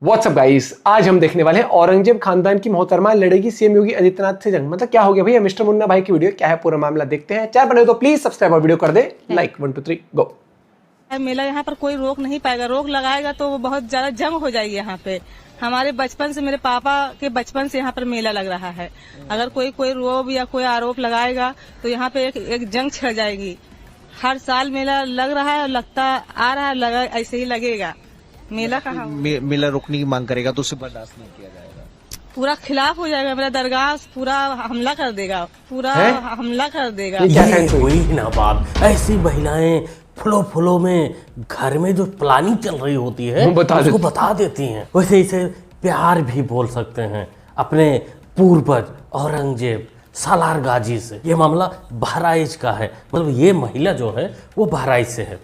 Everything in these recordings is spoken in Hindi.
व्हाट्सअप गाइस, आज हम देखने वाले हैं औरंगजेब खानदान की मोहतरमा लड़ेगी सीएम योगी आदित्यनाथ से जंग। मतलब क्या हो गया भैया, मिस्टर मुन्ना भाई की वीडियो क्या है पूरा मामला देखते हैं। चार बने तो प्लीज सब्सक्राइब और वीडियो कर दे लाइक। 1 2 3 गो। मेला यहाँ पर कोई रोक नहीं पाएगा, रोक लगाएगा तो वो बहुत ज्यादा जंग हो जाएगी यहाँ पे। हमारे बचपन से, मेरे पापा के बचपन से यहाँ पर मेला लग रहा है। अगर कोई रोब या कोई आरोप लगाएगा तो यहाँ पे एक जंग छिड़ जाएगी। हर साल मेला लग रहा है, लगता आ रहा है, लगा ऐसे ही लगेगा। मेला कहाँ मेला रोकने की मांग करेगा तो उसे बर्दाश्त नहीं किया जाएगा, पूरा खिलाफ हो जाएगा। मेरा दरगाह पूरा हमला कर देगा, पूरा हमला कर देगा। ये कोई ना बात, ऐसी महिलाएं फुलो में घर में जो प्लानिंग चल रही होती है उसको बता देती हैं। वैसे इसे प्यार भी बोल सकते हैं अपने पूर्वज औरंगजेब सालार गाजी से। ये मामला बहराइच का है, मतलब ये महिला जो है वो बहराइच से है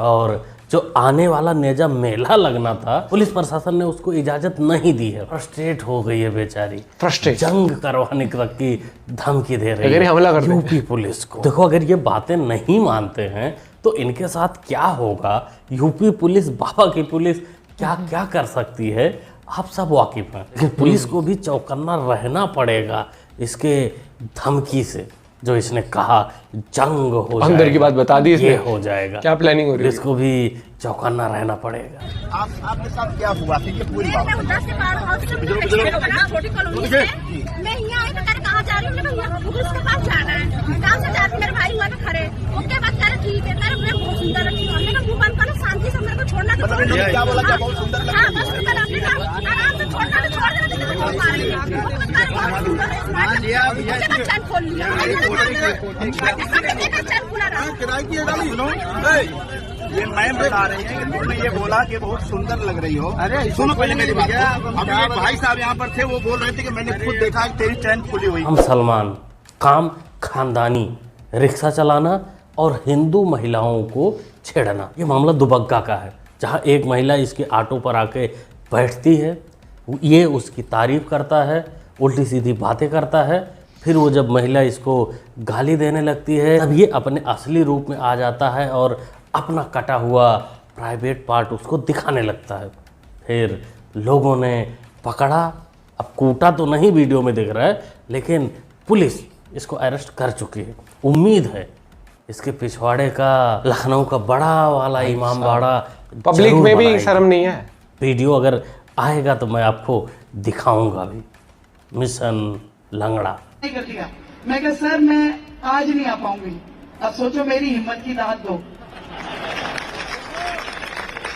और जो आने वाला नेजा मेला लगना था पुलिस प्रशासन ने उसको इजाजत नहीं दी है। फ्रस्ट्रेट हो गई है बेचारी, फ्रस्ट्रेट जंग करवाने तक की धमकी दे रही है हमला कर यूपी पुलिस को। देखो, अगर ये बातें नहीं मानते हैं तो इनके साथ क्या होगा। यूपी पुलिस, बाबा की पुलिस क्या क्या कर सकती है आप सब वाकिफ हैं, लेकिन पुलिस को भी चौकन्ना रहना पड़ेगा इसके धमकी से। जो इसने कहा जंग हो जाएगा, अंदर की बात बता दी इसने, ये हो जाएगा। क्या प्लानिंग हो रही है, इसको भी चौकन्ना रहना पड़ेगा। आपके साथ क्या हुआ थी? पूरी बात छोटी कॉलोनी से मैं यहाँ आई, मैं कहाँ जा रही हूँ? भैया पुलिस के पास जाना है, गाँव से जा रही, मेरे भाई हुआ था खड़े। उसके बाद कह रहे ठीक है, कह रहे बहुत सुंदर रखी। हमने कहा मुँह बंद करो, शांति से मेरे को छोड़ना। क्या बोला? क्या बहुत सुंदर लग हाँ बस सुंदर, आपने कहा आराम से छोड़ना, तो छोड़ देना, तो छोड़ मारेंगे। चैन खोल लिया, चैन खुला रहा। किराए की सुनो, ये मैम बता रही है कि तुमने ये बोला कि बहुत सुंदर लग रही हो। अरे सुनो पहले मेरी बात। अब ये भाई साहब यहाँ पर थे, वो बोल रहे थे कि मैंने खुद देखा कि तेरी चैन खुली हुई। हम सलमान, काम खानदानी, रिक्शा चलाना और हिंदू महिलाओं को छेड़ना, ये मामला दुबग्गा का है। जहाँ एक महिला इसके ऑटो पर आके बैठती है, ये उसकी तारीफ करता है, उल्टी सीधी बातें करता है। फिर वो जब महिला इसको गाली देने लगती है तब ये अपने असली रूप में आ जाता है और अपना कटा हुआ प्राइवेट पार्ट उसको दिखाने लगता है। फिर लोगों ने पकड़ा, अब कूटा तो नहीं वीडियो में दिख रहा है, लेकिन पुलिस इसको अरेस्ट कर चुकी है। उम्मीद है इसके पिछवाड़े का लखनऊ का बड़ा वाला इमामबाड़ा पब्लिक में भी शर्म नहीं है। वीडियो अगर आएगा तो मैं आपको दिखाऊंगा भी। मिशन लंगड़ा नहीं कर दिया। मैं कहा सर मैं आज नहीं आ पाऊंगी, अब सोचो मेरी हिम्मत की दाद दो।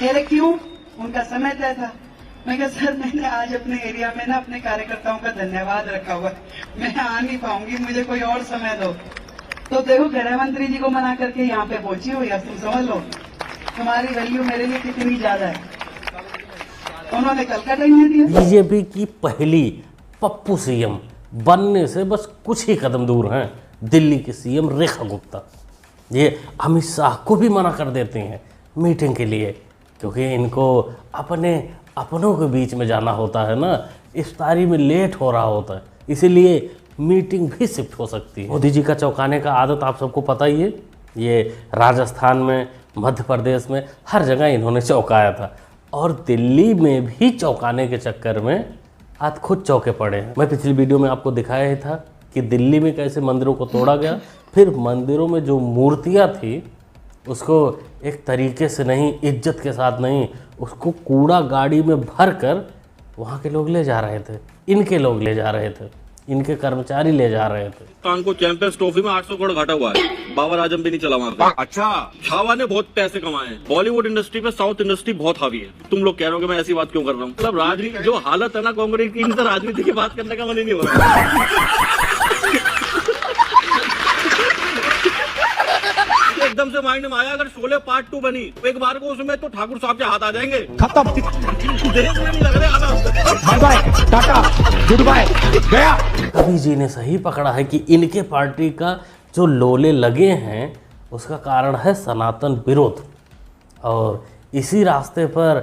कह रहे क्यों? उनका समय तय था। मैं कहा सर मैंने आज अपने एरिया में ना अपने कार्यकर्ताओं का धन्यवाद रखा हुआ है, मैं आ नहीं पाऊंगी, मुझे कोई और समय दो। तो देखो गृह मंत्री जी को मना करके यहाँ पे पहुंची हुई, अब तुम समझ लो तुम्हारी वैल्यू मेरे लिए कितनी ज्यादा है। उन्होंने कल का टाइम नहीं दिया। बीजेपी की पहली पप्पू सीएम बनने से बस कुछ ही कदम दूर हैं दिल्ली के सीएम रेखा गुप्ता। ये अमित शाह को भी मना कर देते हैं मीटिंग के लिए, क्योंकि इनको अपनों के बीच में जाना होता है ना, इफ्तारी में लेट हो रहा होता है, इसीलिए मीटिंग भी शिफ्ट हो सकती है। मोदी जी का चौंकाने का आदत आप सबको पता ही है। ये राजस्थान में, मध्य प्रदेश में, हर जगह इन्होंने चौंकाया था और दिल्ली में भी चौंकाने के चक्कर में आज खुद चौके पड़े हैं। मैं पिछली वीडियो में आपको दिखाया ही था कि दिल्ली में कैसे मंदिरों को तोड़ा गया, फिर मंदिरों में जो मूर्तियां थी उसको एक तरीके से नहीं, इज्जत के साथ नहीं, उसको कूड़ा गाड़ी में भर कर वहाँ के लोग ले जा रहे थे, इनके लोग ले जा रहे थे, इनके कर्मचारी ले जा रहे थे। पाकिस्तान को चैंपियंस ट्रॉफी में 800 करोड़ घाटा हुआ है। बाबर आजम भी नहीं चला वहाँ पे। अच्छा, छावा ने बहुत पैसे कमाए हैं। बॉलीवुड इंडस्ट्री पे साउथ इंडस्ट्री बहुत हावी है। तुम लोग कह रहे हो कि मैं ऐसी बात क्यों कर रहा हूँ? मतलब राजनीति जो हालत है ना कांग्रेस की, इनसे राजनीति की बात करने का मन ही नहीं हो रहा। एकदम से माइंड में आया अगर शोले पार्ट 2 बनी तो एक बार को उसमें तो ठाकुर साहब के हाथ आ जाएंगे। खत्म। देश में नहीं लग रहे गया। कवि जी ने सही पकड़ा है कि इनके पार्टी का जो लोले लगे हैं उसका कारण है सनातन विरोध, और इसी रास्ते पर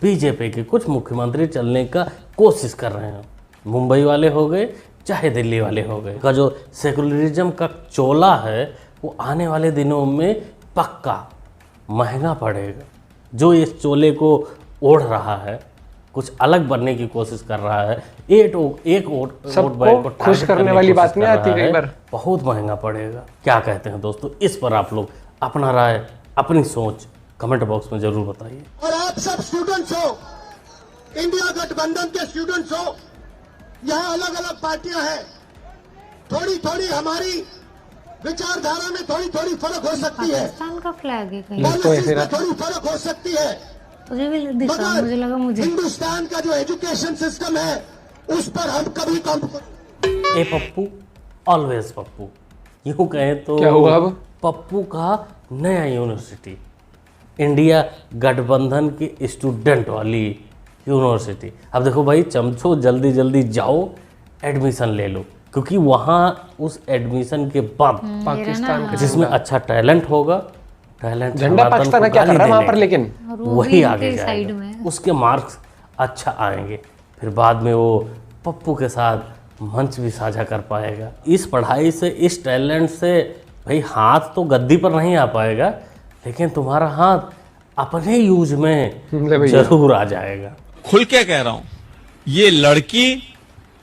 बीजेपी के कुछ मुख्यमंत्री चलने का कोशिश कर रहे हैं। मुंबई वाले हो गए चाहे दिल्ली वाले हो गए, का जो सेकुलरिज्म का चोला है वो आने वाले दिनों में पक्का महंगा पड़ेगा। जो इस चोले को ओढ़ रहा है कुछ अलग बनने की कोशिश कर रहा है, एक वोट सबको बैंक को खुश टारगेट करने की वाली कोशिश बात नहीं कर आती रहा कई है, बार। बहुत महंगा पड़ेगा। क्या कहते हैं दोस्तों, इस पर आप लोग अपना राय, अपनी सोच कमेंट बॉक्स में जरूर बताइए। और आप सब स्टूडेंट्स हो, इंडिया गठबंधन के स्टूडेंट्स हो, यहाँ अलग अलग पार्टियां हैं, थोड़ी थोड़ी हमारी विचारधारा में थोड़ी थोड़ी फर्क हो सकती है, पाकिस्तान का फ्लैग है कहीं, पॉलिसीज में थोड़ी फर्क हो सकती है, तुझे भी दिखा, मुझे लगा मुझे। हिंदुस्तान का जो एजुकेशन सिस्टम है उस पर हम कभी ए पप्पू ऑलवेज पप्पू, यूं कहें तो क्या हुआ अब? पप्पू का नया यूनिवर्सिटी, इंडिया गठबंधन की स्टूडेंट वाली यूनिवर्सिटी। अब देखो भाई चमचो, जल्दी जल्दी जाओ एडमिशन ले लो, क्योंकि वहाँ उस एडमिशन के बाद पाकिस्तान का जिसमें अच्छा टैलेंट होगा, टैलेंट झंडा पाकिस्तान का क्या कर रहा है वहां पर, लेकिन वही आगे जाएगा, उसके मार्क्स अच्छा आएंगे, फिर बाद में वो पप्पू के साथ मंच भी साझा कर पाएगा। इस पढ़ाई से, इस टैलेंट से भाई हाथ तो गद्दी पर नहीं आ पाएगा, लेकिन तुम्हारा हाथ अपने यूज में जरूर आ जाएगा। खुल के कह रहा हूं, ये लड़की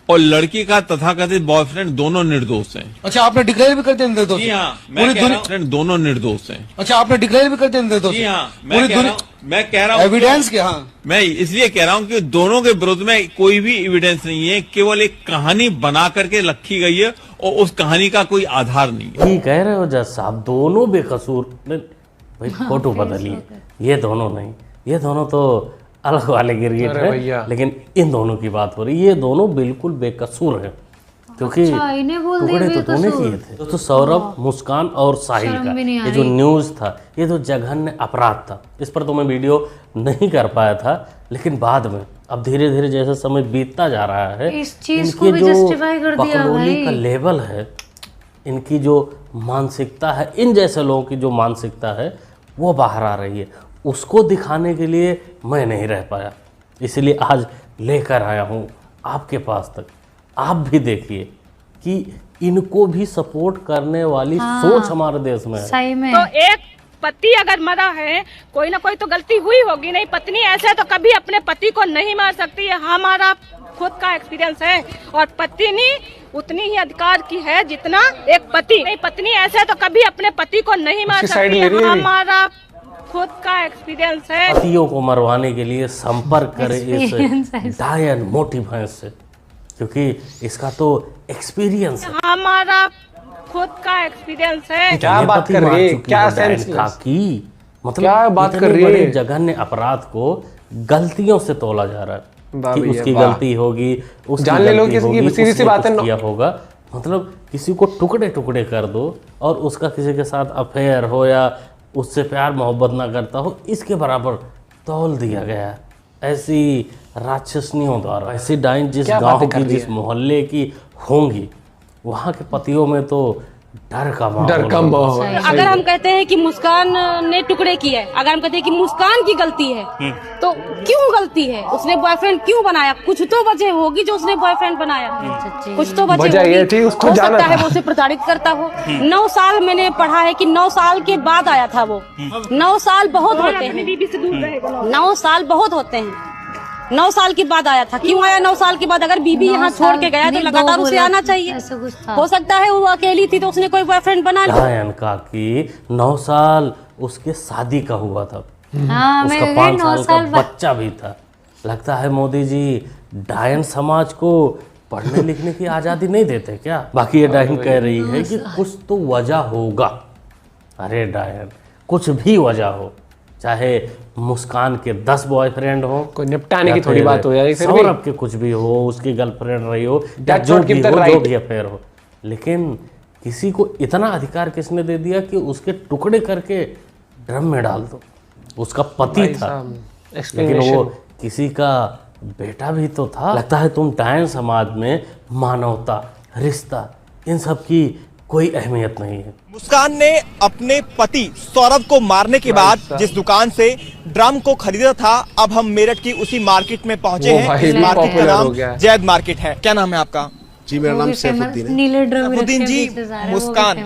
और लड़की का तथाकथित बॉयफ्रेंड दोनों निर्दोष हैं। अच्छा, आपने डिक्लेयर भी कर दिया निर्दोष? जी हाँ, मैं कह रहा हूं दोनों निर्दोष हैं। अच्छा, आपने डिक्लेयर भी कर दिया निर्दोष? जी हाँ, मैं कह रहा हूं एविडेंस क्या? हाँ, मैं इसलिए कह रहा हूं कि दोनों के विरुद्ध में कोई भी एविडेंस नहीं है, केवल एक कहानी बना करके रखी गई है और उस कहानी का कोई आधार नहीं है। ठीक कह रहे हो जज साहब, दोनों बेकसूर। भाई फोटो बदलिए, ये दोनों नहीं, ये दोनों तो अलग वाले गिरगिट है, लेकिन इन दोनों की बात हो रही है, ये दोनों बिल्कुल बेकसूर हैं, क्योंकि टुकड़े तो तूने किए थे। तो सौरभ, मुस्कान और साहिल का ये जो न्यूज़ था, ये तो जघन्य अपराध था, इस पर तो मैं वीडियो नहीं कर पाया था, लेकिन बाद में अब धीरे धीरे जैसे समय बीतता जा रहा है, इस चीज को भी जस्टिफाई कर दिया भाई। का लेवल है, इनकी जो मानसिकता है, इन जैसे लोगों की जो मानसिकता है वो बाहर आ रही है, उसको दिखाने के लिए मैं नहीं रह पाया, इसलिए आज लेकर आया हूँ आपके पास तक। आप भी देखिए कि इनको भी सपोर्ट करने वाली सोच हमारे देश में है। सही में। तो एक पति अगर मरा है, कोई ना कोई तो गलती हुई होगी, नहीं पत्नी ऐसे तो कभी अपने पति को नहीं मार सकती है, हमारा खुद का एक्सपीरियंस है। और पत्नी उतनी ही अधिकार की है जितना एक पति। नहीं पत्नी ऐसे तो कभी अपने पति को नहीं मार सकती है, हमारा खुद का एक्सपीरियंस है। पतियों को मरवाने के लिए संपर्क करें इस डायन मोटी भैंस से, क्योंकि इसका तो एक्सपीरियंस है, हमारा खुद का एक्सपीरियंस है। क्या बात कर रही है, क्या सेंस की, मतलब क्या बात कर रही है? जघन्य अपराध को गलतियों से तोला जा रहा है कि उसकी गलती होगी, उसकी जान ले लो गलती होगी, कि सीधी सी बात है, किया होगा। मतलब किसी को टुकड़े टुकड़े कर दो और उसका किसी के साथ अफेयर हो या उससे प्यार मोहब्बत ना करता हो, इसके बराबर तौल दिया गया ऐसी राक्षसनियों द्वारा। ऐसी डाइन जिस गांव की, जिस मोहल्ले की होंगी, वहाँ के पतियों में तो डर का माहौल। अगर हम कहते हैं कि मुस्कान ने टुकड़े किए, अगर हम कहते हैं कि मुस्कान की गलती है, तो क्यों गलती है? उसने बॉयफ्रेंड क्यों बनाया? कुछ तो वजह होगी जो उसने बॉयफ्रेंड बनाया, कुछ तो वजह होगी। हो सकता है वो उसे प्रताड़ित करता हो। 9 साल मैंने पढ़ा है कि 9 साल के बाद आया था वो। 9 साल बहुत होते हैं, 9 साल बहुत होते हैं। 9 साल के बाद आया था, क्यों आया 9 साल के बाद? अगर बीबी यहाँ छोड़ के गया तो लगातार उसे आना चाहिए। हो सकता है वो अकेली थी तो उसने कोई बॉयफ्रेंड बना लिया। इनका कि 9 साल उसके शादी का हुआ था, उसका 5 साल का बच्चा भी था। लगता है मोदी जी डायन समाज को पढ़ने लिखने की आजादी नहीं देते क्या? बाकी ये डायन कह रही है कि कुछ तो वजह होगा। अरे डायन, कुछ भी वजह हो, चाहे मुस्कान के 10 बॉयफ्रेंड हो, कोई निपटाने की थोड़ी बात हो जाए, सौरभ के कुछ भी हो, उसकी गर्लफ्रेंड रही हो, या जो भी अफेयर हो, लेकिन किसी को इतना अधिकार किसने दे दिया कि उसके टुकड़े करके ड्रम में डाल दो? उसका पति था, लेकिन वो किसी का बेटा भी तो था। लगता है तुम डायन समाज में मानवता, रिश्ता, इन सब की कोई अहमियत नहीं है। मुस्कान ने अपने पति सौरभ को मारने के बाद जिस दुकान से ड्रम को खरीदा था, अब हम मेरठ की उसी मार्केट में पहुंचे हैं। इस मार्केट का नाम जैद मार्केट है। क्या नाम है आपका? जी, मेरा नाम सैफुद्दीन है। सैफुद्दीन जी, मुस्कान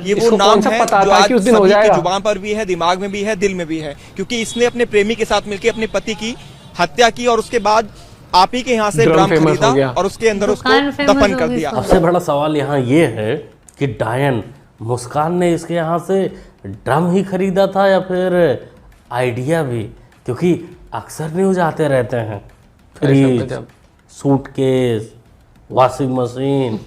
ये वो नाम है जो आज सभी की जुबान पर भी है, दिमाग में भी है, दिल में भी है, क्योंकि इसने अपने प्रेमी के साथ मिलकर अपने पति की हत्या की और उसके बाद आप ही के यहाँ से ड्रम खरीदा और उसके अंदर उसको दफन कर दिया। सबसे बड़ा सवाल यहाँ ये है कि डायन मुस्कान ने इसके यहाँ से ड्रम ही खरीदा था या फिर आइडिया भी, क्योंकि अक्सर न्यूज आते रहते हैं फ्रिज, सूटकेस, वॉशिंग मशीन,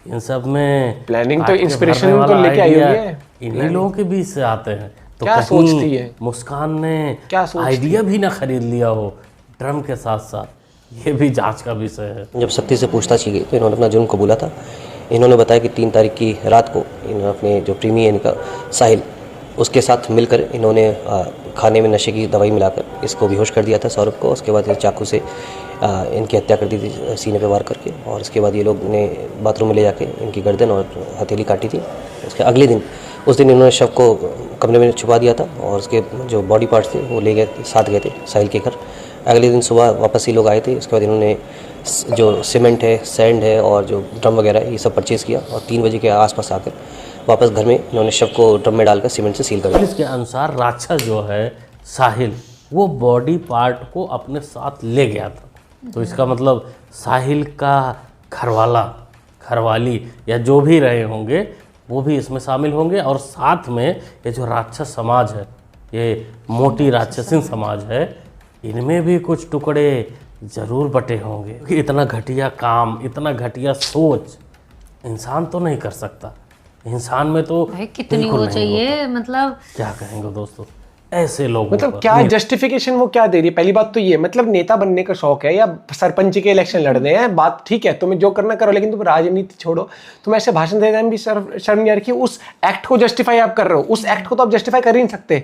इन सब में प्लानिंग तो इंस्पिरेशन तो लेके आई हुई है, इन्हीं लोगों के बीच से आते हैं। तो क्या सोचती है मुस्कान ने आइडिया भी ना खरीद लिया हो ड्रम के साथ साथ, ये भी जांच का विषय है। जब सत्य से पूछताछ की गई तो इन्होंने अपना जुर्म कबूला था। इन्होंने बताया कि 3 तारीख की रात को इन्होंने अपने जो प्रेमी है इनका साहिल, उसके साथ मिलकर इन्होंने खाने में नशे की दवाई मिलाकर इसको बेहोश कर दिया था सौरभ को। उसके बाद चाकू से इनकी हत्या कर दी थी सीने पे वार करके, और उसके बाद ये लोग ने बाथरूम में ले जाके इनकी गर्दन और हथेली काटी थी। उसके अगले दिन उस दिन इन्होंने शव को कमरे में छुपा दिया था और उसके जो बॉडी पार्ट्स थे वो ले गए, साथ गए थे साहिल के घर। अगले दिन सुबह वापस ये लोग आए थे। उसके बाद इन्होंने जो सीमेंट है, सैंड है और जो ड्रम वगैरह ये सब परचेज़ किया और 3 बजे के आसपास आकर वापस घर में इन्होंने शव को ड्रम में डालकर सीमेंट से सील कर दिया। पुलिस के अनुसार राक्षस जो है साहिल, वो बॉडी पार्ट को अपने साथ ले गया था। तो इसका मतलब साहिल का घरवाला, घरवाली या जो भी रहे होंगे वो भी इसमें शामिल होंगे, और साथ में ये जो राक्षस समाज है, ये मोटी राक्षसीन समाज है, इनमें भी कुछ टुकड़े ज़रूर बटे होंगे। इतना घटिया काम, इतना घटिया सोच इंसान तो नहीं कर सकता। इंसान में तो कितनी वो चाहिए, मतलब क्या कहेंगे दोस्तों ऐसे लोग, मतलब क्या जस्टिफिकेशन वो क्या दे रही है। पहली बात तो ये, मतलब नेता बनने का शौक है या सरपंच के इलेक्शन लड़ने हैं, बात ठीक है, तुम्हें जो करना करो, लेकिन तुम राजनीति छोड़ो। तुम ऐसे भाषण देने में भी शर्म नहीं आ रही। उस एक्ट को जस्टिफाई आप कर रहे हो, उस एक्ट को तो आप जस्टिफाई कर ही नहीं सकते।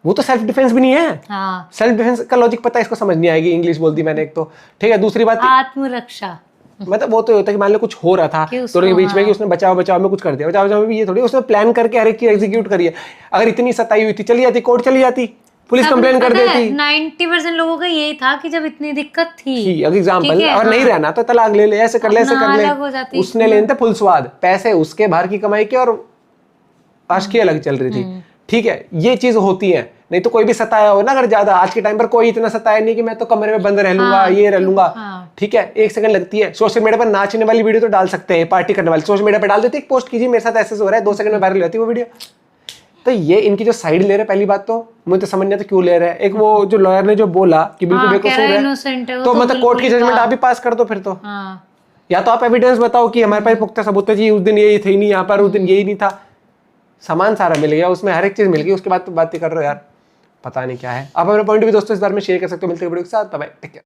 वो तो सेल्फ डिफेंस भी नहीं है। हाँ। सेल्फ डिफेंस का लॉजिक पता है, इसको समझ नहीं आएगी, इंग्लिश बोलती मैंने एक तो, ठीक है। दूसरी बात आत्मरक्षा, मतलब वो तो होता है कि मान लो कुछ हो रहा था दोनों के बीच में कि उसने बचाव में कुछ कर दिया। बचाव में भी ये थोड़ी उसने प्लान करके हर एक चीज एग्जीक्यूट करी है। अगर इतनी सताई हुई थी, चली जाती, कोर्ट चली जाती, पुलिस कंप्लेन कर देती। 90% लोगों का यही था कि जब इतनी दिक्कत थी, अगर एग्जाम्पल अगर नहीं रहना तो तलाक ले ले, ऐसे कर ले, ऐसे कर ले। उसने लेने थे फुल स्वाद, पैसे उसके बाहर की कमाई के और आशिकी अलग चल रही थी, ठीक है। ये चीज होती है। नहीं तो कोई भी सताया हो ना, अगर ज्यादा, आज के टाइम पर कोई इतना सताया नहीं कि मैं तो कमरे में बंद रह लूंगा, ये रह लूंगा, ठीक है। 1 सेकंड लगती है। सोशल मीडिया पर नाचने वाली वीडियो तो डाल सकते हैं, पार्टी करने वाली सोशल मीडिया पर डाल देते, एक पोस्ट कीजिए मेरे साथ ऐसे हो रहा है, 2 सेकंड में वायरल हो जाती है वो वीडियो। तो ये इनकी जो साइड ले रहे, पहली बात तो मुझे तो समझ नहीं आता क्यों ले रहे हैं। एक वो जो लॉयर ने जो बोला कि बिल्कुल बेकसूर है, तो मतलब कोर्ट की जजमेंट आप भी पास कर दो फिर तो। या तो आप एविडेंस बताओ कि हमारे पास पुख्ता सबूत है जी, उस दिन ये थे नहीं यहाँ पर, उस दिन यही नहीं था, सामान सारा मिल गया, उसमें हर एक चीज मिल गई, उसके बाद तो बात कर रहे हो यार, पता नहीं क्या है। आप अपने पॉइंट भी दोस्तों इस बारे में शेयर कर सकते हो। मिलते हैं वीडियो के साथ, बाय बाय, टेक केयर।